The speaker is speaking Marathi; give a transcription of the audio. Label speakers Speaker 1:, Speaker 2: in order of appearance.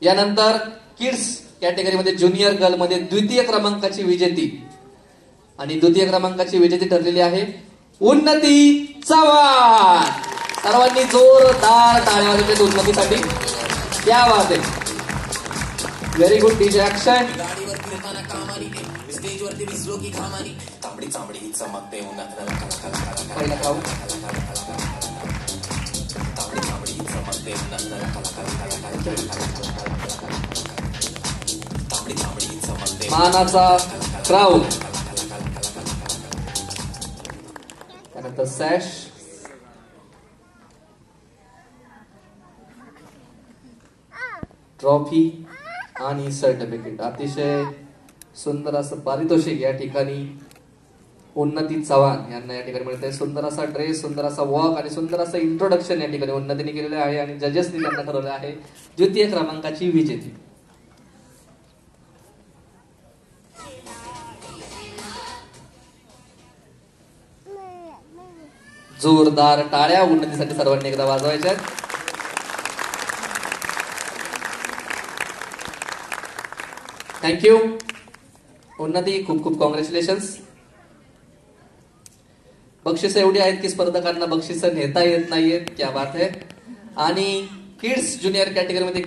Speaker 1: यानंतर किड्स कॅटेगरीमध्ये ज्युनियर गर्ल मध्ये द्वितीय क्रमांकाची विजेती आणि द्वितीय क्रमांकाची विजेती ठरलेली आहे उन्नती चव्हाण. सर्वांनी जोरदार टाळ्या वाजवल्यात उन्नतीसाठी. क्या बात आहे. Very good DJ action. मानाचा क्राऊन. त्यानंतर सॅश. ट्रॉफी आणि सर्टिफिकेट. अतिशय सुंदर असं पारितोषिक या ठिकाणी उन्नती चव्हाण यांना या ठिकाणी मिळत आहे. सुंदर असा ड्रेस, सुंदर असा वॉक आणि सुंदर असं इंट्रोडक्शन या ठिकाणी उन्नतीने केलेलं आहे आणि जजेसनी त्यांना ठरवलं आहे द्वितीय क्रमांकाची विजेती. जोरदार टाळ्या उन्नतीसाठी सर्वांनी एकदा वाजवायच्या. थँक्यू उन्नती, खूप खूप कॉंग्रॅच्युलेशन्स. बक्षिसं एवढी आहेत की स्पर्धकांना बक्षिसं नेता येत नाहीयेत. क्या बात है. आणि किड्स ज्युनियर कॅटेगरीमध्ये